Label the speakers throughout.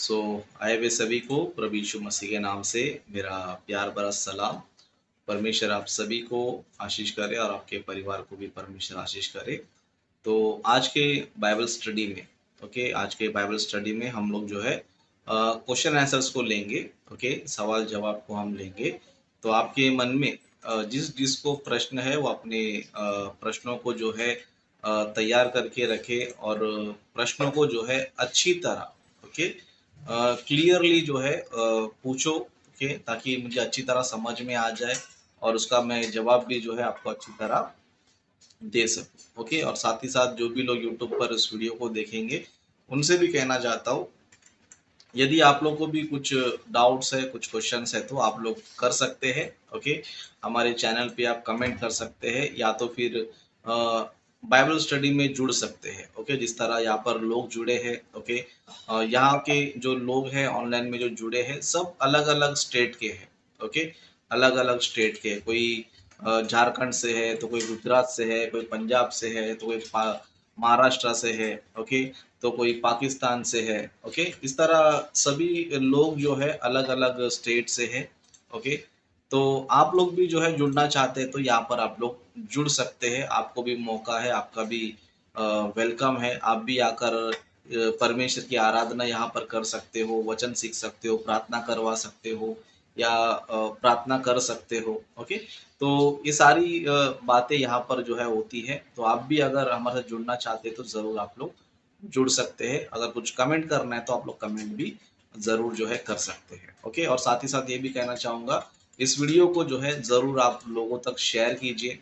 Speaker 1: सो आए हुए सभी को प्रभु यीशु मसीह के नाम से मेरा प्यार भरा सलाम। परमेश्वर आप सभी को आशीष करे और आपके परिवार को भी परमेश्वर आशीष करे। तो आज के बाइबल स्टडी में आज के बाइबल स्टडी में हम लोग जो है क्वेश्चन आंसर्स को लेंगे। सवाल जवाब को हम लेंगे। तो आपके मन में जिस जिसको प्रश्न है वो अपने प्रश्नों को जो है तैयार करके रखे और प्रश्नों को जो है अच्छी तरह क्लियरली जो है पूछो। ताकि मुझे अच्छी तरह समझ में आ जाए और उसका मैं जवाब भी जो है आपको अच्छी तरह दे सकूं। और साथ ही साथ जो भी लोग यूट्यूब पर इस वीडियो को देखेंगे उनसे भी कहना चाहता हूँ, यदि आप लोग को भी कुछ डाउट्स है, कुछ क्वेश्चंस है तो आप लोग कर सकते हैं। हमारे चैनल पे आप कमेंट कर सकते हैं या तो फिर बाइबल स्टडी में जुड़ सकते हैं। जिस तरह यहाँ पर लोग जुड़े हैं। यहाँ के जो लोग हैं ऑनलाइन में जो जुड़े हैं सब अलग अलग स्टेट के हैं। अलग अलग स्टेट के, कोई झारखंड से है, तो कोई गुजरात से है, कोई पंजाब से है, तो कोई महाराष्ट्र से है। तो कोई पाकिस्तान से है। इस तरह सभी लोग जो है अलग अलग स्टेट से है। तो आप लोग भी जो है जुड़ना चाहते हैं तो यहाँ पर आप लोग जुड़ सकते हैं। आपको भी मौका है, आपका भी वेलकम है। आप भी आकर परमेश्वर की आराधना यहाँ पर कर सकते हो, वचन सीख सकते हो, प्रार्थना करवा सकते हो या प्रार्थना कर सकते हो। तो ये सारी बातें यहाँ पर जो है होती है। तो आप भी अगर हमारे साथ जुड़ना चाहते हैं तो ज़रूर आप लोग जुड़ सकते हैं। अगर कुछ कमेंट करना है तो आप लोग कमेंट भी ज़रूर जो है कर सकते हैं। और साथ ही साथ ये भी कहना चाहूँगा, इस वीडियो को जो है ज़रूर आप लोगों तक शेयर कीजिए।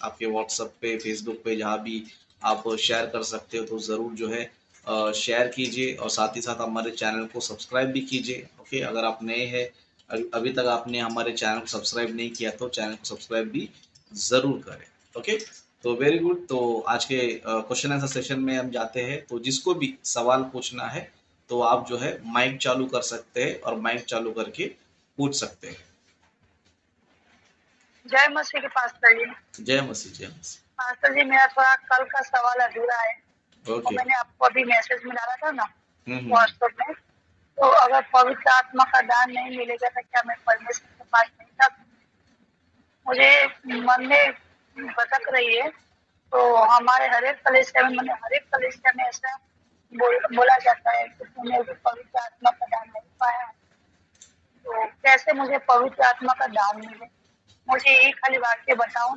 Speaker 1: आपके व्हाट्सएप पे, फेसबुक पे, जहाँ भी आप शेयर कर सकते हो तो ज़रूर जो है शेयर कीजिए। और साथ ही साथ हमारे चैनल को सब्सक्राइब भी कीजिए। अगर आप नए हैं, अभी तक आपने हमारे चैनल को सब्सक्राइब नहीं किया तो चैनल को सब्सक्राइब भी ज़रूर करें। तो वेरी गुड। तो आज के क्वेश्चन आंसर सेशन में हम जाते हैं। तो जिसको भी सवाल पूछना है तो आप जो है माइक चालू कर सकते हैं और माइक चालू करके पूछ सकते हैं।
Speaker 2: जय मसीह के पास्टर जी।
Speaker 1: जय मसीह, जय मसीह।
Speaker 2: पास्टर जी, मेरा थोड़ा कल का सवाल अधूरा है। और मैंने आपको अभी मैसेज में डाला था ना व्हाट्सएप में, तो अगर पवित्र आत्मा का दान नहीं मिलेगा तो क्या मैं परमेश्वर के पास नहीं जा सकती? मुझे मन में भटक रही है। तो हमारे हर एक कलीसिया में, मैंने हर एक कलीसिया में ऐसा बोला जाता है कि तुमने भी पवित्र आत्मा का दान नहीं पाया, तो कैसे मुझे पवित्र आत्मा का दान मिले? मुझे ये खाली वाक्य बताओ।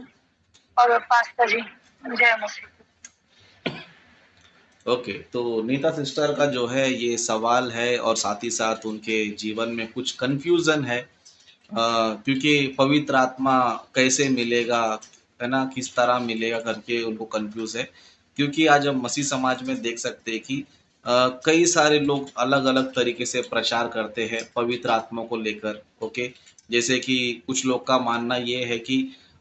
Speaker 2: और पास्टर जी, जय मसीह।
Speaker 1: तो नीता सिस्टर का जो है ये सवाल है और साथ ही साथ उनके जीवन में कुछ कंफ्यूजन है। क्योंकि पवित्र आत्मा कैसे मिलेगा, है ना, किस तरह मिलेगा करके उनको कंफ्यूज है। क्योंकि आज हम मसीह समाज में देख सकते हैं कि कई सारे लोग अलग अलग तरीके से प्रचार करते हैं पवित्र आत्मा को लेकर। जैसे कि कुछ लोग का मानना ये है कि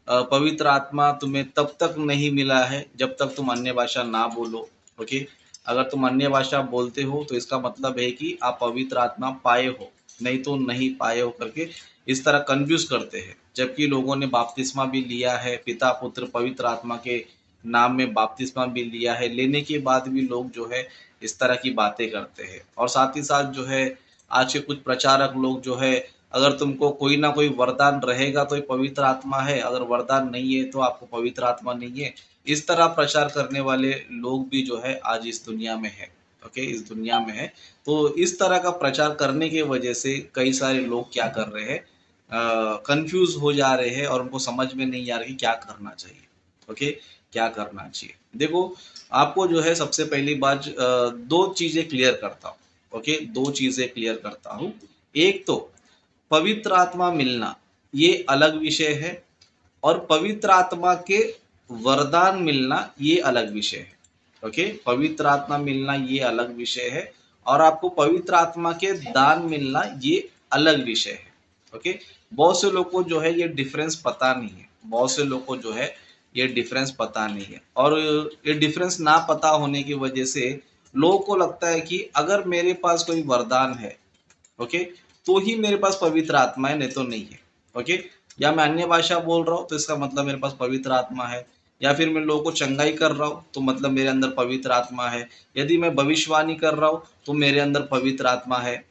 Speaker 1: पवित्र आत्मा तुम्हें तब तक नहीं मिला है जब तक तुम अन्य भाषा ना बोलो। अगर तुम अन्य भाषा बोलते हो तो इसका मतलब है कि आप पवित्र आत्मा पाए हो, नहीं तो नहीं पाए हो करके इस तरह कंफ्यूज करते हैं। जबकि लोगों ने बपतिस्मा भी लिया है, पिता पुत्र पवित्र आत्मा के नाम में बपतिस्मा भी लिया है, लेने के बाद भी लोग जो है इस तरह की बातें करते हैं। और साथ ही साथ जो है आज के कुछ प्रचारक लोग जो है, अगर तुमको कोई ना कोई वरदान रहेगा तो ये पवित्र आत्मा है, अगर वरदान नहीं है तो आपको पवित्र आत्मा नहीं है। इस तरह प्रचार करने वाले लोग भी जो है आज इस दुनिया में है। इस दुनिया में है। तो इस तरह का प्रचार करने की वजह से कई सारे लोग क्या कर रहे हैं, कंफ्यूज हो जा रहे हैं और उनको समझ में नहीं आ रही क्या करना चाहिए। क्या करना चाहिए। देखो, आपको जो है सबसे पहली बात दो चीजें क्लियर करता हूँ। दो चीजें क्लियर करता हूँ। एक तो पवित्र आत्मा मिलना ये अलग विषय है और पवित्र आत्मा के वरदान मिलना ये अलग विषय है। पवित्र आत्मा मिलना ये अलग विषय है और आपको पवित्र आत्मा के दान मिलना ये अलग विषय है। बहुत से लोग को जो है ये डिफरेंस पता नहीं है। बहुत से लोग को जो है ये डिफरेंस पता नहीं है और ये डिफरेंस ना पता होने की वजह से लोगों को लगता है कि अगर मेरे पास कोई वरदान है, तो ही मेरे पास पवित्र आत्मा है, नहीं तो नहीं है। या मैं अन्य भाषा बोल रहा हूँ तो इसका मतलब मेरे पास पवित्र आत्मा है, या फिर मैं लोगों को चंगाई कर रहा हूँ तो मतलब मेरे अंदर पवित्र आत्मा है। यदि मैं भविष्यवाणी कर रहा हूँ तो मेरे अंदर पवित्र आत्मा है।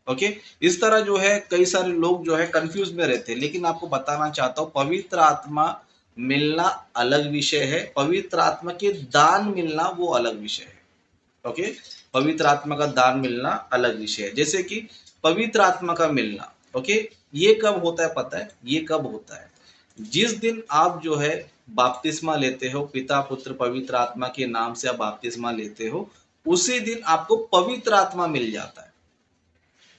Speaker 1: ओके, इस तरह जो है कई सारे लोग जो है कंफ्यूज में रहते हैं, लेकिन आपको बताना चाहता हूँ पवित्र आत्मा मिलना अलग विषय है, पवित्र आत्मा के दान मिलना वो अलग विषय है। ओके, पवित्र आत्मा का दान मिलना अलग विषय है। जैसे कि पवित्र आत्मा का मिलना, ओके, ये कब होता है पता है? ये कब होता है? जिस दिन आप जो है बपतिस्मा लेते हो, पिता पुत्र पवित्र आत्मा के नाम से आप बपतिस्मा लेते हो, उसी दिन आपको पवित्र आत्मा मिल जाता है।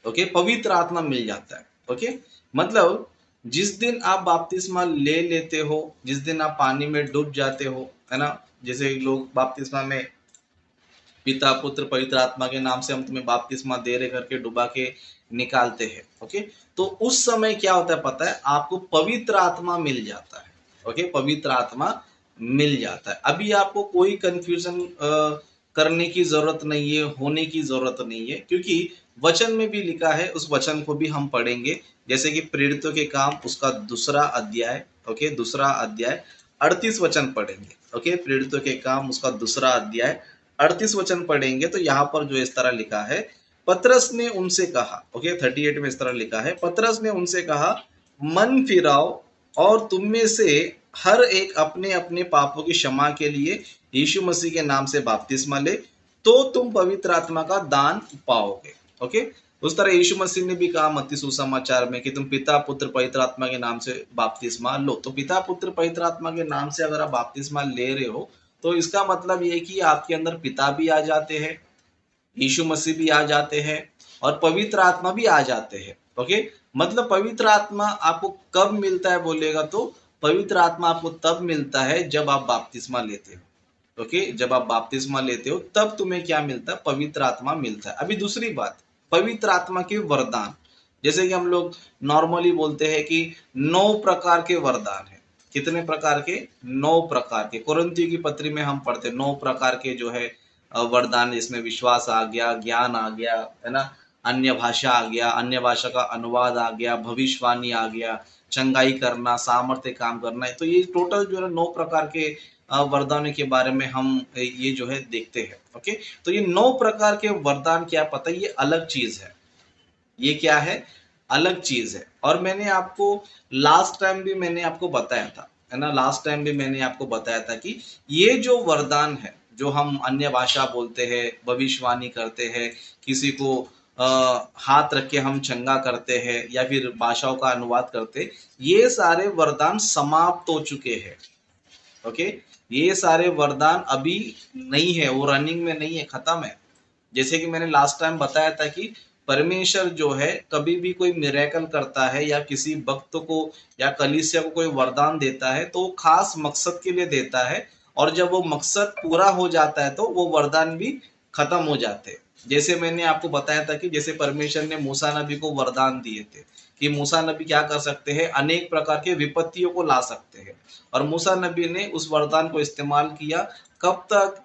Speaker 1: ओके, पवित्र आत्मा मिल जाता है। ओके, मतलब जिस दिन आप बपतिस्मा ले लेते हो, जिस दिन आप पानी में डूब जाते हो, है ना, जैसे लोग बपतिस्मा में पिता पुत्र पवित्र आत्मा के नाम से हम तुम्हें बपतिस्मा दे रहे करके डुबा के निकालते हैं। ओके, तो उस समय क्या होता है पता है? आपको पवित्र आत्मा मिल जाता है। ओके, पवित्र आत्मा मिल जाता है। अभी आपको कोई कंफ्यूजन करने की जरूरत नहीं है, होने की जरूरत नहीं है, क्योंकि वचन में भी लिखा है, उस वचन को भी हम पढ़ेंगे। जैसे कि प्रेरितों के काम उसका 2 अध्याय, ओके, 2 अध्याय 38 वचन पढ़ेंगे। ओके, प्रेरितों के काम उसका 2 अध्याय 38 वचन पढ़ेंगे तो यहाँ पर जो इस तरह लिखा है, पतरस ने उनसे कहा, ओके, 38 में इस तरह लिखा है, पतरस ने उनसे कहा, मन फिराओ और तुम में से हर एक अपने अपने पापों की क्षमा के लिए यीशु मसीह के नाम से बपतिस्मा ले, तो तुम पवित्र आत्मा का दान पाओगे। ओके, उस तरह यीशु मसीह ने भी कहा मत्ती सुसमाचार में कि तुम पिता पुत्र पवित्र आत्मा के नाम से बपतिस्मा लो। तो पिता पुत्र पवित्र आत्मा के नाम से अगर आप बपतिस्मा ले रहे हो तो इसका मतलब ये कि आपके अंदर पिता भी आ जाते हैं, यीशु मसीह भी आ जाते हैं और पवित्र आत्मा भी आ जाते हैं। ओके, मतलब पवित्र आत्मा आपको कब मिलता है बोलेगा तो पवित्र आत्मा आपको तब मिलता है जब आप बपतिस्मा लेते हो। ओके, जब आप बपतिस्मा लेते हो तब तुम्हें क्या मिलता है? पवित्र आत्मा मिलता है। अभी दूसरी बात, पवित्र आत्मा के वरदान, जैसे कि हम लोग नॉर्मली बोलते हैं कि 9 प्रकार के वरदान है। कितने प्रकार के? 9 प्रकार के। कुरिन्थियों की पत्री में हम पढ़ते 9 प्रकार के जो है वरदान, जिसमें विश्वास आ गया, ज्ञान आ गया, है ना, अन्य भाषा आ गया, अन्य भाषा का अनुवाद आ गया, भविष्यवाणी आ गया, चंगाई करना, सामर्थ्य काम करना है। तो ये टोटल जो है 9 प्रकार के वरदानों के बारे में हम ये जो है देखते हैं। ओके, तो ये 9 प्रकार के वरदान क्या पता है? ये अलग चीज है। ये क्या है? अलग चीज है। और मैंने आपको लास्ट टाइम भी मैंने आपको बताया था, है ना, लास्ट टाइम भी मैंने आपको बताया था कि ये जो वरदान है, जो हम अन्य भाषा बोलते हैं, भविष्यवाणी करते हैं, किसी को हाथ रख के हम चंगा करते हैं या फिर भाषाओं का अनुवाद करते हैं, ये सारे वरदान समाप्त हो चुके हैं। ओके, ये सारे वरदान अभी नहीं है, वो रनिंग में नहीं है, खत्म है। जैसे कि मैंने लास्ट टाइम बताया था कि परमेश्वर जो है कभी भी कोई मिरेकल करता है या किसी भक्त को या कलीसिया को कोई वरदान देता है तो वो खास मकसद के लिए देता है, और जब वो मकसद पूरा हो जाता है तो वो वरदान भी खत्म हो जाते हैं। जैसे मैंने आपको बताया था कि जैसे परमेश्वर ने मूसा नबी को वरदान दिए थे कि मूसा नबी क्या कर सकते हैं? अनेक प्रकार के विपत्तियों को ला सकते हैं, और मूसा नबी ने उस वरदान को इस्तेमाल किया। कब तक?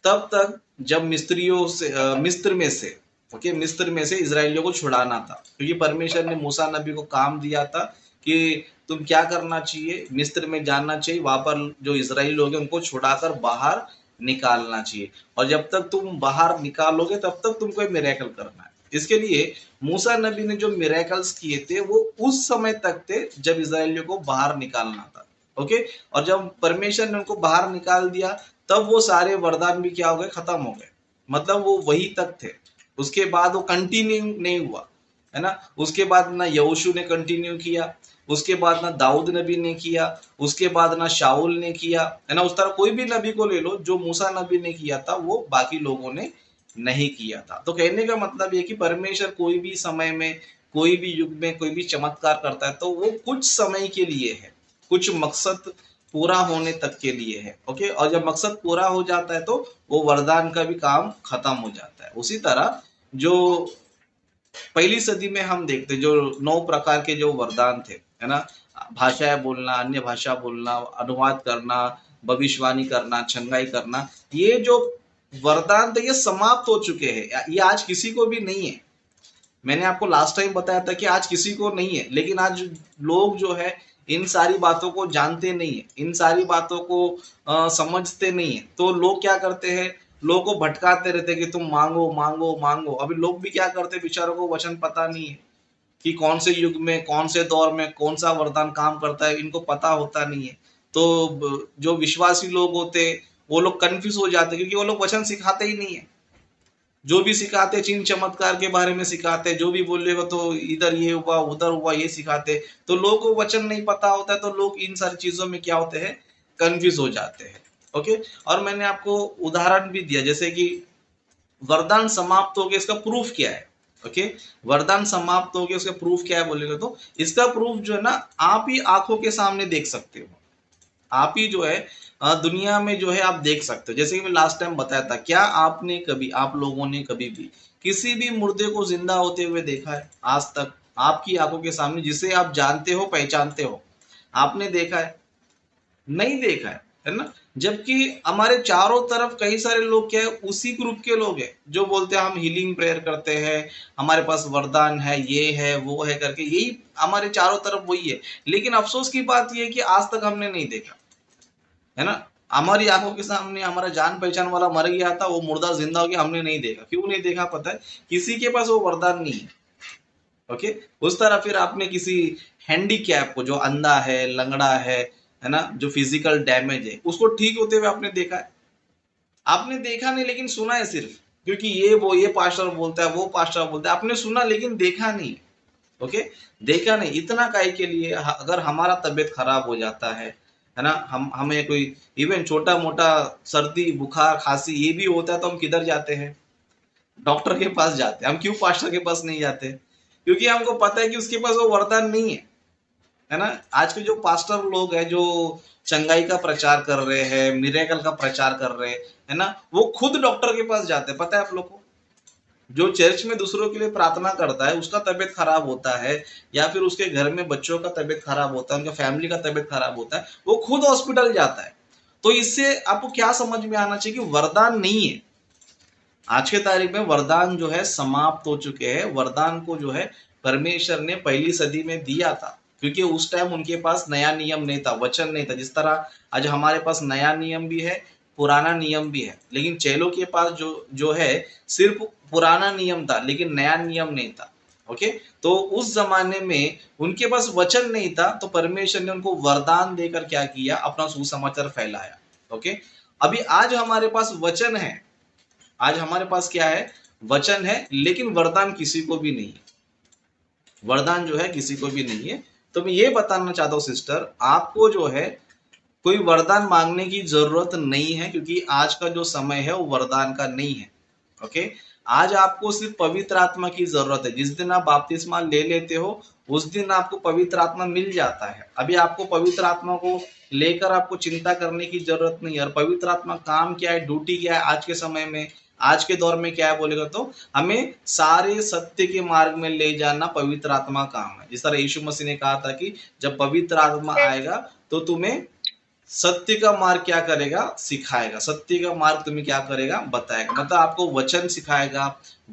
Speaker 1: तब तक जब मिस्त्रियों से मिस्र में से, ओके, मिस्र में से इजराइलियों को छुड़ाना था, क्योंकि परमेश्वर ने मूसा नबी को काम दिया था कि तुम क्या करना चाहिए? मिस्र में जाना चाहिए, वहां पर जो इजराइल लोग हैं उनको छुड़ाकर बाहर निकालना चाहिए, और जब तक तुम बाहर निकालोगे तब तक तुमको मिरेकल करना है। इसके लिए मूसा नबी ने जो मिरेकल्स किए थे वो उस समय तक थे जब इजराइलियों को बाहर निकालना था। ओके, और जब परमेश्वर ने उनको बाहर निकाल दिया तब वो सारे वरदान भी क्या हो गए? खत्म हो गए। मतलब वो वही तक थे, उसके बाद वो कंटिन्यू नहीं हुआ, है ना। उसके बाद ना यहोशू ने कंटिन्यू किया, उसके बाद ना दाऊद नबी ने किया, उसके बाद ना शाऊल ने किया, है ना। उस तरह कोई भी नबी को ले लो, जो मूसा नबी ने किया था वो बाकी लोगों ने नहीं किया था। तो कहने का मतलब ये कि परमेश्वर कोई भी समय में, कोई भी युग में कोई भी चमत्कार करता है तो वो कुछ समय के लिए है, कुछ मकसद पूरा होने तक के लिए है। ओके, और जब मकसद पूरा हो जाता है तो वो वरदान का भी काम खत्म हो जाता है। उसी तरह जो पहली सदी में हम देखते जो 9 प्रकार के जो वरदान थे, है ना, भाषाएं बोलना, अन्य भाषा बोलना, अनुवाद करना, भविष्यवाणी करना, चंगाई करना, ये जो वरदान थे ये समाप्त हो चुके हैं। ये आज किसी को भी नहीं है। मैंने आपको लास्ट टाइम बताया था कि आज किसी को नहीं है, लेकिन आज लोग जो है इन सारी बातों को जानते नहीं है, इन सारी बातों को समझते नहीं है, तो लोग क्या करते हैं, लोगों को भटकाते रहते हैं कि तुम मांगो मांगो मांगो। अभी लोग भी क्या करते हैं, बेचारों को वचन पता नहीं है कि कौन से युग में, कौन से दौर में कौन सा वरदान काम करता है, इनको पता होता नहीं है। तो जो विश्वासी लोग होते वो लोग कंफ्यूज हो जाते, क्योंकि वो लोग वचन सिखाते ही नहीं है। जो भी सिखाते चिन्ह चमत्कार के बारे में सिखाते, जो भी बोलेगा तो इधर ये हुआ उधर हुआ ये सिखाते, तो लोगों को वचन नहीं पता होता है, तो लोग इन सारी चीजों में क्या होते हैं, कंफ्यूज हो जाते हैं। ओके, और मैंने आपको उदाहरण भी दिया, जैसे कि वरदान समाप्त हो गया, इसका प्रूफ क्या है। ओके, वरदान समाप्त हो गया, उसका प्रूफ क्या है बोलेगा तो इसका प्रूफ जो है ना, आप ही आंखों के सामने देख सकते हो, आप ही जो है दुनिया में जो है आप देख सकते हो। जैसे कि मैं लास्ट टाइम बताया था, क्या आपने कभी, आप लोगों ने कभी भी किसी भी मुर्दे को जिंदा होते हुए देखा है आज तक, आपकी आंखों के सामने, जिसे आप जानते हो पहचानते हो, आपने देखा है? नहीं देखा है ना। जबकि हमारे चारों तरफ कई सारे लोग क्या है, उसी ग्रुप के लोग हैं जो बोलते हैं हम हीलिंग प्रेयर करते हैं, हमारे पास वरदान है, ये है वो है करके, यही हमारे चारों तरफ वही है। लेकिन अफसोस की बात यह है कि आज तक हमने नहीं देखा, है ना। हमारी आंखों के सामने हमारा जान पहचान वाला मर गया था, वो मुर्दा जिंदा हो गया, हमने नहीं देखा। क्यों नहीं देखा पता है? किसी के पास वो वरदान नहीं है। ओके, उस तरह फिर आपने किसी हैंडीकैप को, जो अंधा है, लंगड़ा है ना, जो फिजिकल डैमेज है, उसको ठीक होते हुए आपने देखा है? आपने देखा नहीं, लेकिन सुना है सिर्फ, क्योंकि ये पास्टर बोलता है, वो पास्टर बोलता है, आपने सुना लेकिन देखा नहीं। ओके, देखा नहीं। इतना काहे के लिए, अगर हमारा तबीयत खराब हो जाता है ना, हमें कोई इवन छोटा मोटा सर्दी बुखार खांसी ये भी होता है, तो हम किधर जाते हैं? डॉक्टर के पास जाते हैं। हम क्यों पास्टर के पास नहीं जाते? क्योंकि हमको पता है कि उसके पास वो वरदान नहीं है ना। आज के जो पास्टर लोग हैं, जो चंगाई का प्रचार कर रहे हैं, मिरेकल का प्रचार कर रहे हैं, है ना, वो खुद डॉक्टर के पास जाते हैं। पता है आप लोग को? जो चर्च में दूसरों के लिए प्रार्थना करता है, उसका तबीयत खराब होता है, या फिर उसके घर में बच्चों का तबीयत खराब होता है, उनका फैमिली का तबीयत खराब होता है, वो खुद हॉस्पिटल जाता है। तो इससे आपको क्या समझ में आना चाहिए कि वरदान नहीं है। आज के तारीख में वरदान जो है समाप्त हो चुके हैं। वरदान को जो है परमेश्वर ने पहली सदी में दिया था, क्योंकि उस टाइम उनके पास नया नियम नहीं था, वचन नहीं था। जिस तरह आज हमारे पास नया नियम भी है, पुराना नियम भी है, लेकिन चेलों के पास जो जो है सिर्फ पुराना नियम था, लेकिन नया नियम नहीं था। ओके, तो उस जमाने में उनके पास वचन नहीं था, तो परमेश्वर ने उनको वरदान देकर क्या किया, अपना सुसमाचार फैलाया। ओके, अभी आज हमारे पास वचन है, आज हमारे पास क्या है, वचन है, लेकिन वरदान किसी को भी नहीं है। वरदान जो है किसी को भी नहीं है। तो मैं ये बताना चाहता हूँ सिस्टर, आपको जो है कोई वरदान मांगने की जरूरत नहीं है, क्योंकि आज का जो समय है वो वरदान का नहीं है। ओके, आज आपको सिर्फ पवित्र आत्मा की जरूरत है। जिस दिन आप बपतिस्मा ले लेते हो, उस दिन आपको पवित्र आत्मा मिल जाता है। अभी आपको पवित्र आत्मा को लेकर आपको चिंता करने की जरूरत नहीं है। और पवित्र आत्मा काम क्या है, ड्यूटी क्या है आज के समय में, आज के दौर में क्या है बोलेगा तो हमें सारे सत्य के मार्ग में ले जाना पवित्र आत्मा काम है। जिस तरह यीशु मसीह ने कहा था कि जब पवित्र आत्मा आएगा तो तुम्हें सत्य का मार्ग क्या करेगा, सिखाएगा। सत्य का मार्ग तुम्हें क्या करेगा, बताएगा। मतलब आपको वचन सिखाएगा,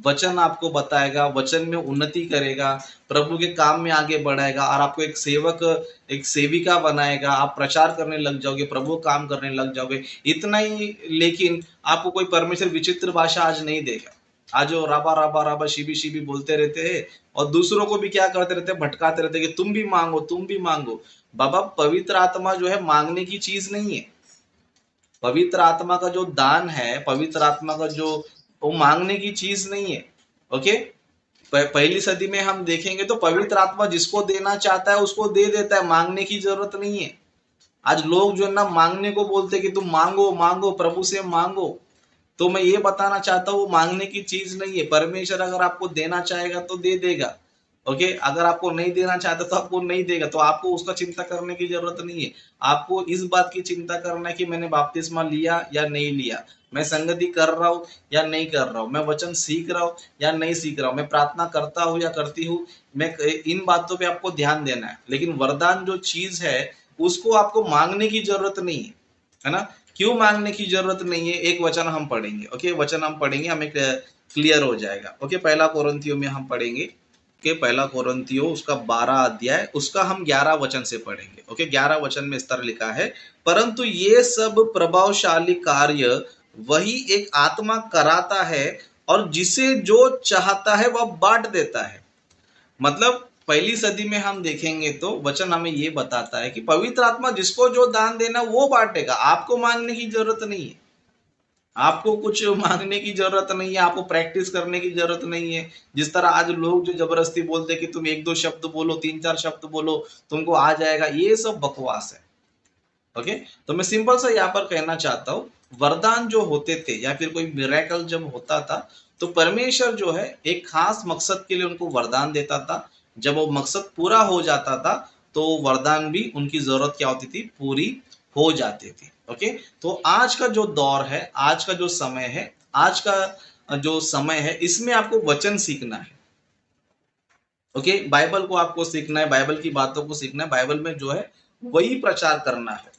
Speaker 1: वचन आपको बताएगा, वचन में उन्नति करेगा, प्रभु के काम में आगे बढ़ाएगा, और आपको एक सेवक, एक सेविका बनाएगा। आप प्रचार करने लग जाओगे, प्रभु काम करने लग जाओगे। इतना ही, लेकिन आपको कोई परमेश्वर विचित्र भाषा आज नहीं देगा। आज जो राबा राबा राबा शिबी शिबी बोलते रहते हैं, और दूसरों को भी क्या करते रहते हैं, भटकाते रहते हैं कि तुम भी मांगो, तुम भी मांगो। बाबा, पवित्र आत्मा जो है मांगने की चीज नहीं है। पवित्र आत्मा का जो दान है, पवित्र आत्मा का जो, वो मांगने की चीज नहीं है। ओके, पहली सदी में हम देखेंगे तो पवित्र आत्मा जिसको देना चाहता है उसको दे देता है, मांगने की जरूरत नहीं है। आज लोग जो है ना मांगने को बोलते हैं कि तुम मांगो मांगो, प्रभु से मांगो। तो मैं ये बताना चाहता हूँ, वो मांगने की चीज नहीं है। परमेश्वर अगर आपको देना चाहेगा तो दे देगा। ओके, अगर आपको नहीं देना चाहता तो आपको नहीं देगा, तो आपको उसका चिंता करने की जरूरत नहीं है। आपको इस बात की चिंता करना है कि मैंने बपतिस्मा लिया या नहीं लिया, मैं संगति कर रहा हूँ या नहीं कर रहा हूँ, मैं वचन सीख रहा हूँ या नहीं सीख रहा हूँ, मैं प्रार्थना करता हूँ या करती हूँ। मैं इन बातों पे आपको ध्यान देना है। लेकिन वरदान जो चीज है उसको आपको मांगने की जरूरत नहीं है ना। क्यों मांगने की जरूरत नहीं है? एक वचन हम पढ़ेंगे। ओके, वचन हम पढ़ेंगे, हमें क्लियर हो जाएगा। ओके, पहला कोरिन्थियों में हम पढ़ेंगे, के पहला कोरिन्थियों उसका 12 अध्याय उसका हम 11 वचन से पढ़ेंगे। ओके, 11 वचन में इस तरह लिखा है, परंतु ये सब प्रभावशाली कार्य वही एक आत्मा कराता है और जिसे जो चाहता है वह बांट देता है। मतलब पहली सदी में हम देखेंगे तो वचन हमें ये बताता है कि पवित्र आत्मा जिसको जो दान देना वो बांटेगा, आपको मांगने की जरूरत नहीं है, आपको कुछ मांगने की जरूरत नहीं है, आपको प्रैक्टिस करने की जरूरत नहीं है। जिस तरह आज लोग जो जबरदस्ती बोलते हैं कि तुम 1-2 शब्द बोलो, 3-4 शब्द बोलो, तुमको आ जाएगा, ये सब बकवास है। ओके, तो मैं सिंपल सा यहाँ पर कहना चाहता हूँ, वरदान जो होते थे या फिर कोई मिरेकल जब होता था तो परमेश्वर जो है एक खास मकसद के लिए उनको वरदान देता था। जब वो मकसद पूरा हो जाता था तो वरदान भी उनकी जरूरत क्या होती थी, पूरी हो जाती थी। ओके, तो आज का जो दौर है, आज का जो समय है, आज का जो समय है, इसमें आपको वचन सीखना है। ओके, बाइबल को आपको सीखना है, बाइबल की बातों को सीखना है, बाइबल में जो है वही प्रचार करना है।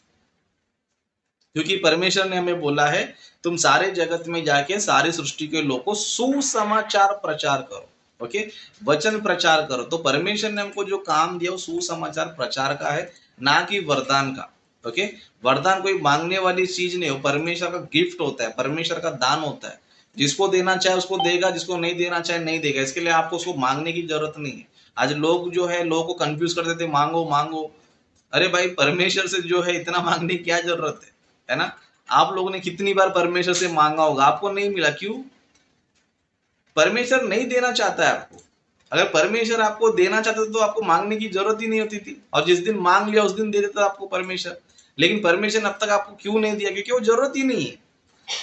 Speaker 1: क्योंकि परमेश्वर ने हमें बोला है तुम सारे जगत में जाके सारी सृष्टि के लोगों को सुसमाचार प्रचार करो। ओके, वचन प्रचार करो। तो परमेश्वर ने हमको जो काम दिया वो सुसमाचार प्रचार का है, ना कि वरदान का। ओके, वरदान कोई मांगने वाली चीज नहीं, वो परमेश्वर का गिफ्ट होता है, परमेश्वर का दान होता है। जिसको देना चाहे उसको देगा, जिसको नहीं देना चाहे नहीं देगा। इसके लिए आपको उसको मांगने की जरूरत नहीं है। आज लोग जो है लोगों को कंफ्यूज कर देते, मांगो मांगो। अरे भाई, परमेश्वर से जो है इतना मांगने की क्या जरूरत है ना? आप लोगों ने कितनी बार परमेश्वर से मांगा होगा, आपको नहीं मिला, क्यों? परमेश्वर नहीं देना चाहता है आपको। अगर परमेश्वर आपको देना चाहता तो आपको मांगने की जरूरत ही नहीं होती थी, और जिस दिन मांग लिया उस दिन दे देता आपको परमेश्वर। लेकिन परमेश्वर अब तक आपको क्यों नहीं दिया? क्योंकि वो जरूरत ही नहीं है।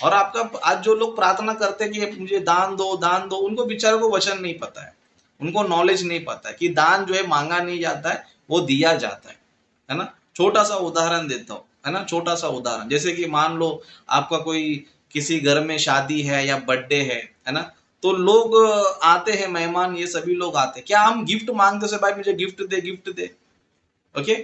Speaker 1: और आपका आज जो लोग प्रार्थना करते हैं कि मुझे दान दो दान दो, उनको बेचारों को वचन नहीं पता है, उनको नॉलेज नहीं पता है कि दान जो है मांगा नहीं जाता है, वो दिया जाता है ना? छोटा सा उदाहरण देता हूँ, है ना? छोटा सा उदाहरण, जैसे कि मान लो आपका कोई किसी घर में शादी है या बर्थडे है ना? तो लोग आते हैं, मेहमान, ये सभी लोग आते हैं। क्या हम गिफ्ट मांगते से भाई मुझे गिफ्ट दे गिफ्ट दे? ओके,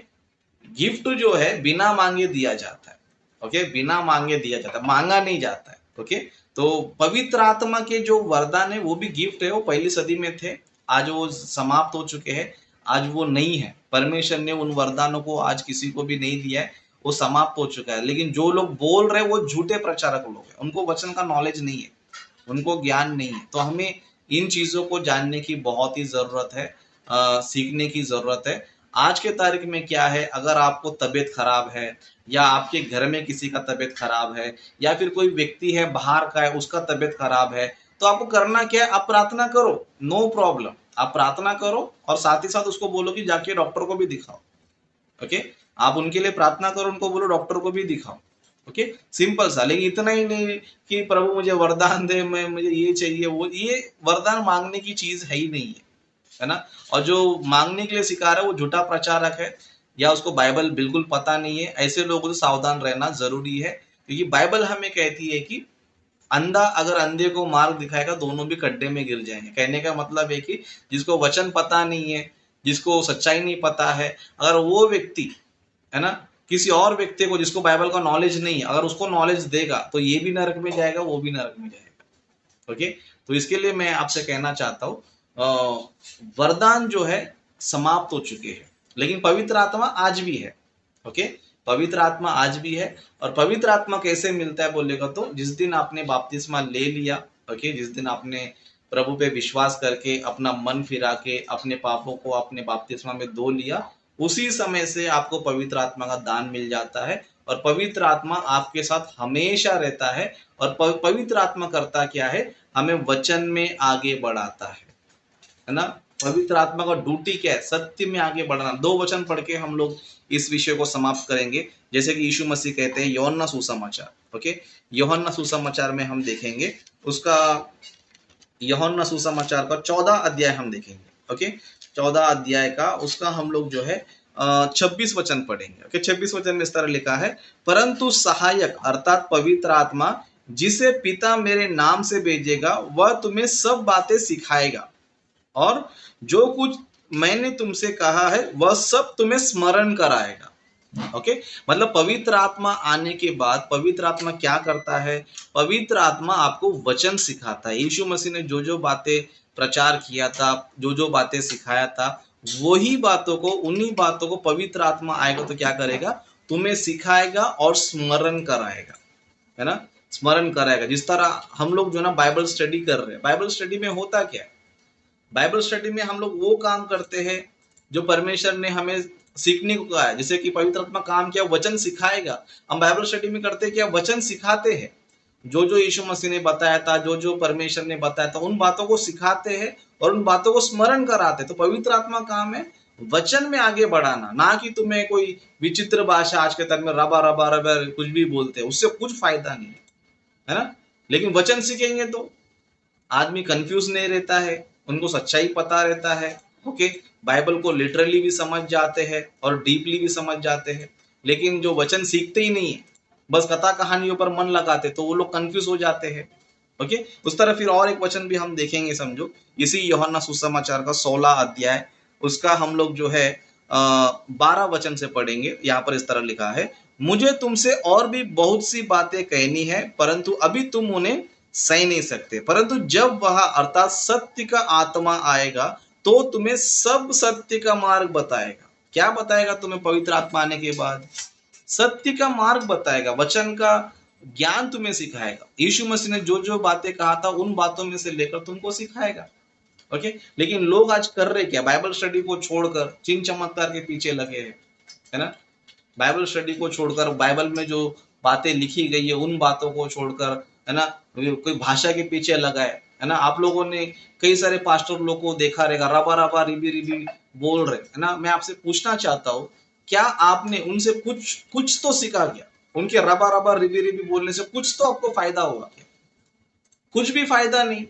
Speaker 1: गिफ्ट जो है बिना मांगे दिया जाता है। ओके, बिना मांगे दिया जाता है, मांगा नहीं जाता है। ओके, तो पवित्र आत्मा के जो वरदान है वो भी गिफ्ट है, वो पहली सदी में थे, आज वो समाप्त हो चुके हैं, आज वो नहीं है। परमेश्वर ने उन वरदानों को आज किसी को भी नहीं दिया है, वो समाप्त हो चुका है। लेकिन जो लोग बोल रहे हैं वो झूठे प्रचारक लोग हैं, उनको वचन का नॉलेज नहीं है, उनको ज्ञान नहीं है। तो हमें इन चीजों को जानने की बहुत ही जरूरत है, सीखने की जरूरत है। आज के तारीख में क्या है, अगर आपको तबीयत खराब है या आपके घर में किसी का तबीयत खराब है या फिर कोई व्यक्ति है बाहर का है उसका तबीयत खराब है, तो आपको करना क्या है? आप प्रार्थना करो, नो प्रॉब्लम, आप प्रार्थना करो और साथ ही साथ उसको बोलो कि जाके डॉक्टर को भी दिखाओ। ओके, आप उनके लिए प्रार्थना करो, उनको बोलो डॉक्टर को भी दिखाओ। ओके, सिंपल सा। लेकिन इतना ही नहीं कि प्रभु मुझे वरदान दे, मैं मुझे ये चाहिए वो, ये वरदान मांगने की चीज है ही नहीं है ना? और जो मांगने के लिए सिखा रहा है वो झूठा प्रचारक है, या उसको बाइबल बिल्कुल पता नहीं है। ऐसे लोगों से सावधान रहना जरूरी है, क्योंकि बाइबल हमें कहती है कि अंधा अगर अंधे को मार्ग दिखाएगा दोनों भी गड्ढे में गिर जाएंगे। कहने का मतलब है कि जिसको वचन पता नहीं है, जिसको सच्चाई नहीं पता है, अगर वो व्यक्ति, है ना, किसी और व्यक्ति को जिसको बाइबल का नॉलेज नहीं है, अगर उसको नॉलेज देगा तो ये भी नरक में जाएगा, वो भी नरक में जाएगा। ओके, तो इसके लिए मैं आपसे कहना चाहता हूँ, वरदान जो है समाप्त हो चुके हैं, लेकिन पवित्र आत्मा आज भी है। ओके, पवित्र आत्मा आज भी है। और पवित्र आत्मा कैसे मिलता है बोलेगा तो जिस दिन आपने बपतिस्मा ले लिया, ओके, जिस दिन आपने प्रभु पे विश्वास करके अपना मन फिरा के अपने पापों को अपने बपतिस्मा में धो लिया, उसी समय से आपको पवित्र आत्मा का दान मिल जाता है। और पवित्र आत्मा आपके साथ हमेशा रहता है। और पवित्र आत्मा करता क्या है? हमें वचन में आगे बढ़ाता है ना? पवित्र आत्मा का ड्यूटी क्या है? सत्य में आगे बढ़ना। 2 वचन पढ़ के हम लोग इस विषय को समाप्त करेंगे। जैसे कि यीशु मसीह कहते हैं यूहन्ना सुसमाचार। ओके, यूहन्ना सुसमाचार में हम देखेंगे उसका, यूहन्ना सुसमाचार का 14 अध्याय हम देखेंगे। ओके, 14 अध्याय का उसका हम लोग जो है 26 वचन पढ़ेंगे। ओके, 26 वचन में इस तरह लिखा है, परंतु सहायक अर्थात पवित्र आत्मा जिसे पिता मेरे नाम से भेजेगा वह तुम्हें सब बातें सिखाएगा और जो कुछ मैंने तुमसे कहा है वह सब तुम्हें स्मरण कराएगा। ओके, मतलब पवित्र आत्मा आने के बाद पवित्र आत्मा क्या करता है? पवित्र आत्मा आपको वचन सिखाता है। यीशु मसीह ने जो जो बातें प्रचार किया था, जो जो बातें सिखाया था, वही बातों को, उन्हीं बातों को पवित्र आत्मा आएगा तो क्या करेगा, तुम्हें सिखाएगा और स्मरण कराएगा, है ना, स्मरण कराएगा। जिस तरह हम लोग जो ना बाइबल स्टडी कर रहे हैं, बाइबल स्टडी में होता क्या है, बाइबल स्टडी में हम लोग वो काम करते हैं जो परमेश्वर ने हमें सीखने को कहा है। जैसे कि पवित्र आत्मा काम किया, वचन सिखाएगा। हम बाइबल स्टडी में करते क्या, वचन सिखाते हैं, जो जो यीशु मसीह ने बताया था, जो जो परमेश्वर ने बताया था, उन बातों को सिखाते हैं और उन बातों को स्मरण कराते हैं। तो पवित्र आत्मा काम है वचन में आगे बढ़ाना, ना कि तुम्हें कोई विचित्र भाषा आज के तक में रबा रबा रबा कुछ भी बोलते हैं, उससे कुछ फायदा नहीं है ना। लेकिन वचन सीखेंगे तो आदमी कंफ्यूज नहीं रहता है, उनको सच्चाई पता रहता है। ओके, बाइबल को लिटरली भी समझ जाते हैं और डीपली भी समझ जाते हैं। लेकिन जो वचन सीखते ही नहीं है, बस कथा कहानियों पर मन लगाते, तो वो लोग कंफ्यूज हो जाते हैं। ओके, उस तरह फिर और एक वचन भी हम देखेंगे, समझो इसी यूहन्ना सुसमाचार का 16 अध्याय, उसका हम लोग जो है 12 वचन से पढ़ेंगे। यहाँ पर इस तरह लिखा है, मुझे तुमसे और भी बहुत सी बातें कहनी है, परंतु अभी तुम उन्हें सह नहीं सकते, परंतु जब वह अर्थात सत्य का आत्मा आएगा तो तुम्हें सब सत्य का मार्ग बताएगा। क्या बताएगा तुम्हें पवित्र आत्मा आने के बाद? सत्य का मार्ग बताएगा, वचन का ज्ञान तुम्हें सिखाएगा। यीशु मसीह ने जो जो बातें कहा था उन बातों में से लेकर तुमको सिखाएगा। ओके, लेकिन लोग आज कर रहे क्या, बाइबल स्टडी को छोड़कर चिन्ह चमत्कार के पीछे लगे हैं, है ना। बाइबल स्टडी को छोड़कर, बाइबल में जो बातें लिखी गई है उन बातों को छोड़कर, है ना, कोई भाषा के पीछे लगा है ना। आप लोगों ने कई सारे पास्टर लोग को देखा रहेगा, रबा रबा रिबी रिबी बोल रहे, है ना। मैं आपसे पूछना चाहता हूँ, क्या आपने उनसे कुछ तो सीखा क्या? उनके रबा रबा रिबी रिबी बोलने से कुछ तो आपको फायदा होगा क्या? कुछ भी फायदा नहीं,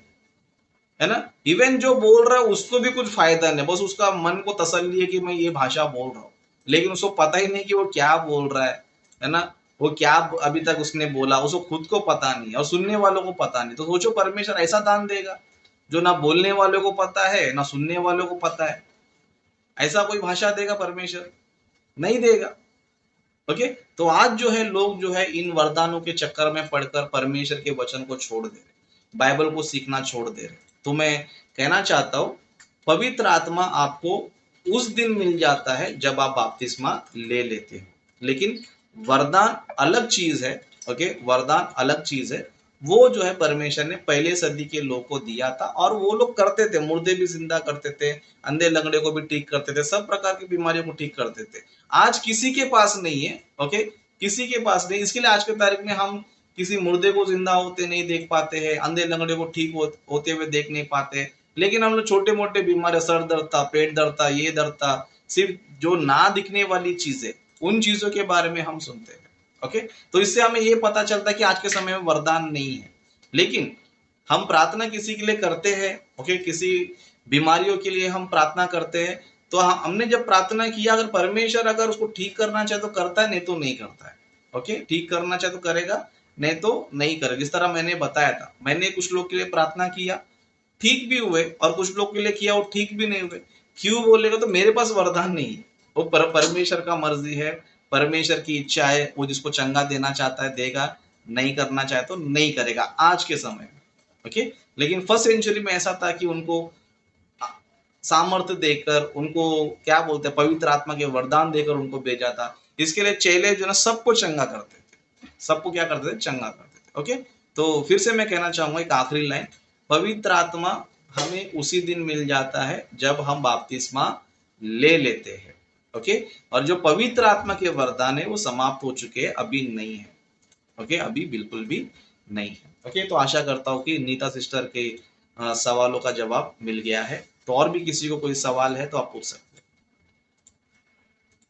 Speaker 1: है ना। इवन जो बोल रहा है उसको भी कुछ फायदा नहीं, बस उसका मन को तसल्ली है कि मैं ये भाषा बोल रहा हूँ, लेकिन उसको पता ही नहीं कि वो क्या बोल रहा है ना। वो क्या अभी तक उसने बोला उसको खुद को पता नहीं और सुनने वालों को पता नहीं। तो सोचो परमेश्वर ऐसा दान देगा जो ना बोलने वालों को पता है ना सुनने वालों को पता है। ऐसा कोई भाषा देगा परमेश्वर? नहीं देगा। ओके, तो आज जो है लोग जो है इन वरदानों के चक्कर में पड़कर परमेश्वर के वचन को छोड़ दे रहे, बाइबल को सीखना छोड़ दे रहे। तो मैं कहना चाहता हूं, पवित्र आत्मा आपको उस दिन मिल जाता है जब आप बपतिस्मा ले लेते हो, लेकिन वरदान अलग चीज है। ओके, वरदान अलग चीज है। वो जो है परमेश्वर ने पहले सदी के लोग को दिया था और वो लोग करते थे, मुर्दे भी जिंदा करते थे, अंधे लंगड़े को भी ठीक करते थे, सब प्रकार की बीमारियों को ठीक करते थे। आज किसी के पास नहीं है। ओके, किसी के पास नहीं। इसके लिए आज के तारीख में हम किसी मुर्दे को जिंदा होते नहीं देख पाते हैं, अंधे लंगड़े को ठीक होते हुए देख नहीं पाते, लेकिन हम लोग छोटे मोटे बीमारी, सर दर्द था, पेट दर्द था, ये दर्द था, सिर्फ जो ना दिखने वाली चीजें, उन चीजों के बारे में हम सुनते हैं। ओके, तो इससे हमें ये पता चलता है कि आज के समय में वरदान नहीं है। लेकिन हम प्रार्थना किसी के लिए करते हैं, ओके, किसी बीमारियों के लिए हम प्रार्थना करते हैं, तो हमने जब प्रार्थना किया, अगर परमेश्वर अगर उसको ठीक करना चाहे तो करता है, नहीं तो नहीं करता है। ओके, ठीक करना चाहे तो करेगा, नहीं तो नहीं करेगा। जिस तरह मैंने बताया था, मैंने कुछ लोग के लिए प्रार्थना किया, ठीक भी हुए, और कुछ लोग के लिए किया वो ठीक भी नहीं हुए। क्यों बोलेगा? तो मेरे पास वरदान नहीं है, वो परमेश्वर का मर्जी है, परमेश्वर की इच्छा है, वो जिसको चंगा देना चाहता है देगा, नहीं करना चाहे तो नहीं करेगा आज के समय में। ओके, लेकिन फर्स्ट सेंचुरी में ऐसा था कि उनको सामर्थ्य देकर, उनको क्या बोलते हैं, पवित्र आत्मा के वरदान देकर उनको भेजा था। इसके लिए चेले जो ना सबको चंगा करते थे, सबको क्या करते थे, चंगा करते थे। ओके, तो फिर से मैं कहना चाहूंगा एक आखिरी लाइन, पवित्र आत्मा हमें उसी दिन मिल जाता है जब हम बपतिस्मा ले लेते हैं। ओके, और जो पवित्र आत्मा के वरदान है वो समाप्त हो चुके हैं, अभी नहीं है। ओके, अभी बिल्कुल भी नहीं है। ओके, तो आशा करता हूँ कि नीता सिस्टर के सवालों का जवाब मिल गया है। तो और भी किसी को कोई सवाल है तो आप पूछ सकते हैं।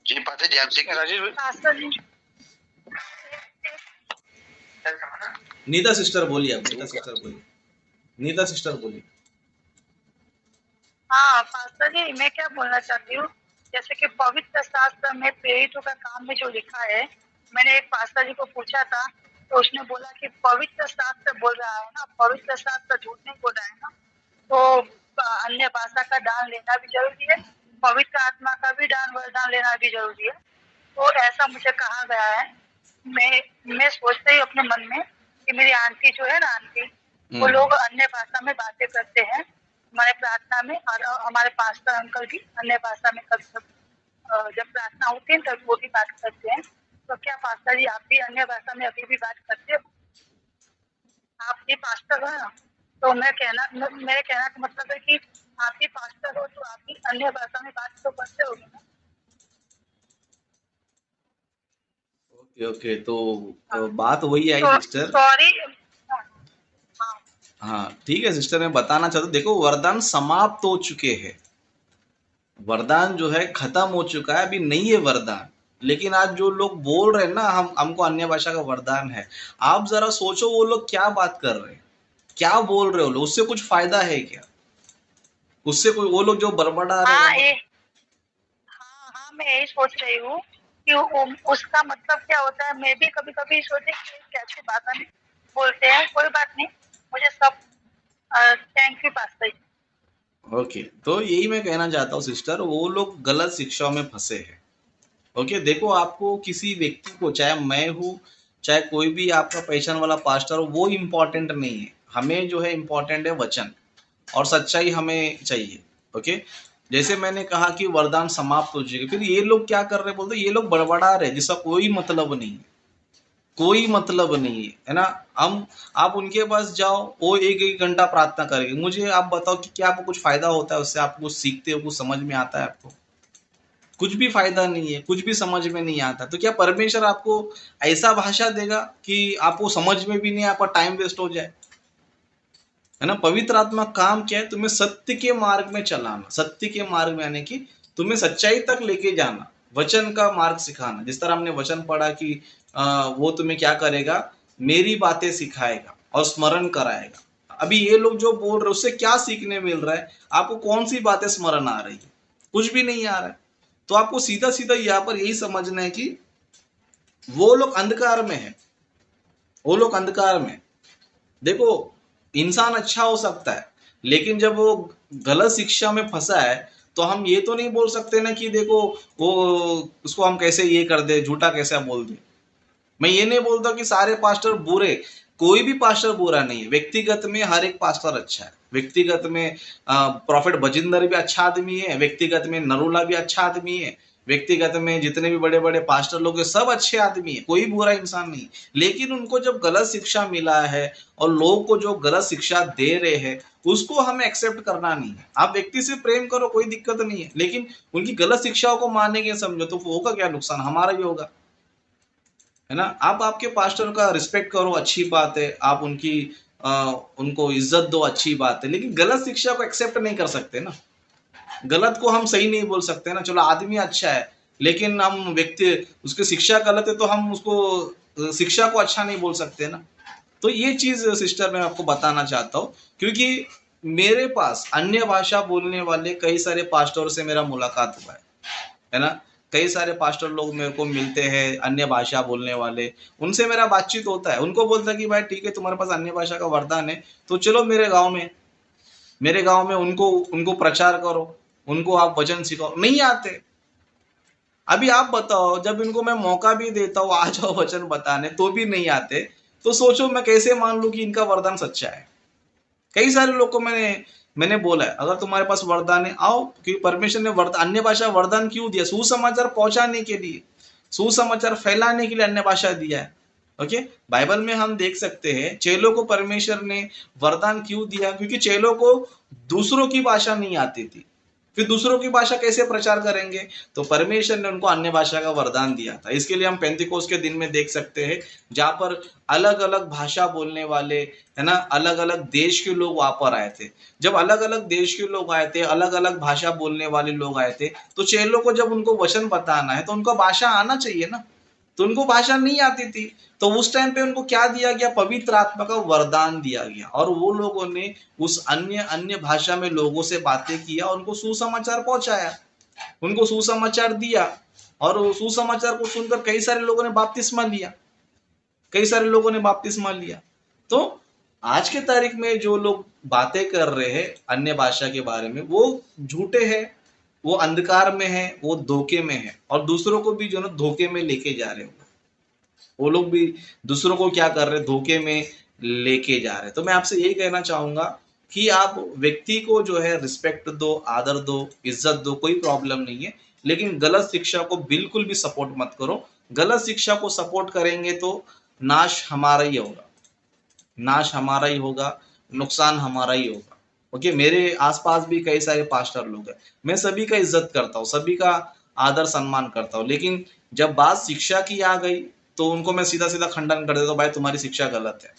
Speaker 3: जी पास्टर जी, आपसे राजेश
Speaker 1: नीता सिस्टर बोलिए, आप नीता सिस्टर बोलिए, नीता सिस्टर बोलिए।
Speaker 2: हाँ पास्टर जी, मैं क्या बोलना चाहती हूँ, जैसे कि पवित्र शास्त्र में प्रेरितों का काम में जो लिखा है, मैंने एक पास्टर जी को पूछा था तो उसने बोला कि पवित्र शास्त्र बोल रहा है ना, पवित्र शास्त्र झूठ नहीं बोल रहा है ना, तो अन्य भाषा का दान लेना भी जरूरी है, पवित्र आत्मा का भी दान वरदान लेना भी जरूरी है। तो ऐसा मुझे कहा गया है। मैं सोचते ही अपने मन में कि मेरी आंटी जो है ना, आंटी, वो लोग अन्य भाषा में बातें करते हैं, हमारे प्रार्थना में, और हमारे पास्टर अंकल भी अन्य भाषा में कभी कभी जब प्रार्थना होती है तब वो भी बात करते हैं। तो क्या पास्टर जी आप भी अन्य भाषा में अभी भी बात करते हो? आप भी पास्टर हो ना, तो मेरे कहना का मतलब है कि आप भी पास्टर हो तो आप भी अन्य भाषा में बात तो करते होगे ना?
Speaker 1: ओके ओके, तो
Speaker 2: हाँ,
Speaker 1: बात वही आई
Speaker 2: तो
Speaker 1: सिस्टर।
Speaker 2: सॉरी। हाँ
Speaker 1: हाँ ठीक है सिस्टर, मैं बताना चाहता हूँ, देखो वरदान समाप्त हो चुके हैं, वरदान जो है खत्म हो चुका है, अभी नहीं है वरदान। लेकिन आज जो लोग बोल रहे हैं ना, हमको अन्य भाषा का वरदान है, आप जरा सोचो वो लोग क्या बात कर रहे हैं, क्या बोल रहे हो लोग, उससे कुछ फायदा है क्या? उससे कोई, वो लोग जो बड़बड़ा रहे
Speaker 2: हाँ
Speaker 1: हैं।
Speaker 2: हाँ हाँ, मैं यही सोच रही हूँ कि उसका मतलब क्या होता है। मैं भी कभी कभी सोचे कि कैसी बात बोलते हैं। कोई बात नहीं, मुझे सब thank you pastor ji.
Speaker 1: Okay, तो यही मैं कहना चाहता हूँ सिस्टर, वो लोग गलत शिक्षाओं में फंसे हैं। ओके, देखो आपको किसी व्यक्ति को, चाहे मैं हूँ, चाहे कोई भी आपका पहचान वाला पास्टर हो, वो इम्पोर्टेंट नहीं है। हमें जो है इम्पोर्टेंट है वचन और सच्चाई हमें चाहिए। ओके, जैसे मैंने कहा कि वरदान समाप्त हो चुके, फिर ये लोग क्या कर रहे हैं बोलते, ये लोग बड़बड़ा रहे जिसका कोई मतलब नहीं है, कोई मतलब नहीं है ना। हम, आप उनके पास जाओ, वो एक एक घंटा प्रार्थना करेंगे, मुझे आप बताओ कि क्या आपको कुछ फायदा होता है उससे? आपको कुछ सीखते हो, कुछ समझ में आता है आपको? कुछ भी फायदा नहीं है, कुछ भी समझ में नहीं आता। तो क्या परमेश्वर आपको ऐसा भाषा देगा कि आपको समझ में भी नहीं, आपका टाइम वेस्ट हो जाए? है ना, पवित्र आत्मा काम क्या है? तुम्हें सत्य के मार्ग में चलाना, सत्य के मार्ग में, यानी कि तुम्हें सच्चाई तक लेके जाना, वचन का मार्ग सिखाना। जिस तरह हमने वचन पढ़ा कि वो तुम्हें क्या करेगा, मेरी बातें सिखाएगा और स्मरण कराएगा। अभी ये लोग जो बोल रहे, उससे क्या सीखने मिल रहा है आपको? कौन सी बातें स्मरण आ रही है? कुछ भी नहीं आ रहा है। तो आपको सीधा सीधा यहाँ पर यही समझना है कि वो लोग अंधकार में है, वो लोग अंधकार में। देखो, इंसान अच्छा हो सकता है, लेकिन जब वो गलत शिक्षा में फंसा है, तो हम ये तो नहीं बोल सकते ना कि देखो वो, उसको हम कैसे ये कर दे, झूठा कैसे बोल दे। मैं ये नहीं बोलता कि सारे पास्टर बुरे, कोई भी पास्टर बुरा नहीं है। व्यक्तिगत में हर एक पास्टर अच्छा है। व्यक्तिगत में प्रॉफिट बजिंदर भी अच्छा आदमी है, व्यक्तिगत में नरूला भी अच्छा आदमी है, व्यक्तिगत में जितने भी बड़े बड़े पास्टर लोग हैं सब अच्छे आदमी है, कोई बुरा इंसान नहीं। लेकिन उनको जब गलत शिक्षा मिला है और लोग को जो गलत शिक्षा दे रहे हैं, उसको हमें एक्सेप्ट करना नहीं है। आप व्यक्ति से प्रेम करो, कोई दिक्कत नहीं है, लेकिन उनकी गलत शिक्षाओं को मानेंगे समझो तो होगा क्या नुकसान? हमारा भी होगा, है ना। आप आपके पास्टर का रिस्पेक्ट करो, अच्छी बात है, आप उनकी उनको इज्जत दो, अच्छी बात है, लेकिन गलत शिक्षा को एक्सेप्ट नहीं कर सकते ना। गलत को हम सही नहीं बोल सकते ना। चलो आदमी अच्छा है, लेकिन हम व्यक्ति, उसकी शिक्षा गलत है तो हम उसको शिक्षा को अच्छा नहीं बोल सकते ना। तो ये चीज सिस्टर मैं आपको बताना चाहता हूँ, क्योंकि मेरे पास अन्य भाषा बोलने वाले कई सारे पास्टर से मेरा मुलाकात हुआ है ना। कई सारे पास्टर लोग मेरे को मिलते हैं, अन्य भाषा बोलने वाले, उनसे मेरा बातचीत होता है। उनको बोलता है कि भाई ठीक है, तुम्हारे पास अन्य भाषा का वरदान है तो चलो मेरे गांव में उनको उनको प्रचार करो, उनको आप वचन सिखाओ। नहीं आते। अभी आप बताओ, जब इनको मैं मौका भी देता हूँ आ जाओ वचन बताने, तो भी नहीं आते। तो सोचो मैं कैसे मान लूं कि इनका वरदान सच्चा है? कई सारे लोग को मैंने मैंने बोला है, अगर तुम्हारे पास वरदान है आओ, क्योंकि परमेश्वर ने वरदान, अन्य भाषा वरदान क्यों दिया? सुसमाचार पहुंचाने के लिए, सुसमाचार फैलाने के लिए अन्य भाषा दिया है। ओके, बाइबल में हम देख सकते हैं चेलों को परमेश्वर ने वरदान क्यों दिया? क्योंकि चेलों को दूसरों की भाषा नहीं आती थी, फिर दूसरों की भाषा कैसे प्रचार करेंगे? तो परमेश्वर ने उनको अन्य भाषा का वरदान दिया था। इसके लिए हम पेंतिकोस्त के दिन में देख सकते हैं, जहां पर अलग अलग भाषा बोलने वाले, है ना, अलग अलग देश के लोग वहां पर आए थे। जब अलग अलग देश के लोग आए थे, अलग अलग भाषा बोलने वाले लोग आए थे, तो चेलों को जब उनको वचन बताना है तो उनको भाषा आना चाहिए ना। तो उनको भाषा नहीं आती थी, तो उस टाइम पे उनको क्या दिया गया? पवित्र आत्मा का वरदान दिया गया, और वो लोगों ने उस अन्य अन्य भाषा में लोगों से बातें किया, उनको सुसमाचार पहुंचाया, उनको सुसमाचार दिया। और सुसमाचार को सुनकर कई सारे लोगों ने बपतिस्मा लिया, कई सारे लोगों ने बपतिस्मा लिया। तो आज के तारीख में जो लोग बातें कर रहे हैं अन्य भाषा के बारे में, वो झूठे हैं, वो अंधकार में है, वो धोखे में है, और दूसरों को भी जो ना धोखे में लेके जा रहे हो। वो लोग भी दूसरों को क्या कर रहे हैं? धोखे में लेके जा रहे हैं। तो मैं आपसे यही कहना चाहूंगा कि आप व्यक्ति को जो है रिस्पेक्ट दो, आदर दो, इज्जत दो, कोई प्रॉब्लम नहीं है, लेकिन गलत शिक्षा को बिल्कुल भी सपोर्ट मत करो। गलत शिक्षा को सपोर्ट करेंगे तो नाश हमारा ही होगा, नाश हमारा ही होगा, नुकसान हमारा ही होगा। ओके, मेरे आसपास भी कई सारे पास्टर लोग हैं, मैं सभी का इज्जत करता हूँ, सभी का आदर सम्मान करता हूँ, लेकिन जब बात शिक्षा की आ गई तो उनको मैं सीधा सीधा खंडन कर देता हूँ, भाई तुम्हारी शिक्षा गलत है।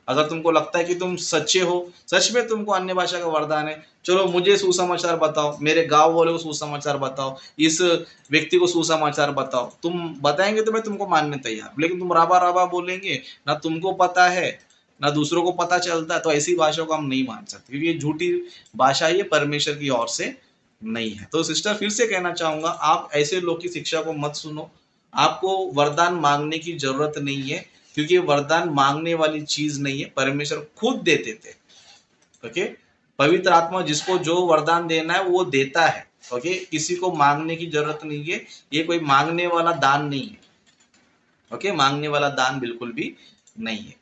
Speaker 1: अगर तुमको लगता है कि तुम सच्चे हो, सच में तुमको अन्य भाषा का वरदान है, चलो मुझे सुसमाचार बताओ, मेरे गांव वाले को सुसमाचार बताओ, इस व्यक्ति को सुसमाचार बताओ, तुम बताएंगे तो मैं तुमको मानने तैयार, लेकिन तुम राबा राबा बोलेंगे, ना तुमको पता है ना दूसरों को पता चलता है, तो ऐसी भाषा को हम नहीं मान सकते, क्योंकि ये झूठी भाषा ये परमेश्वर की ओर से नहीं है। तो सिस्टर फिर से कहना चाहूंगा, आप ऐसे लोग की शिक्षा को मत सुनो, आपको वरदान मांगने की जरूरत नहीं है, क्योंकि वरदान मांगने वाली चीज नहीं है, परमेश्वर खुद देते थे। ओके, पवित्र आत्मा जिसको जो वरदान देना है वो देता है। ओके, किसी को मांगने की जरूरत नहीं है, ये कोई मांगने वाला दान नहीं है। ओके, मांगने वाला दान बिल्कुल भी नहीं है।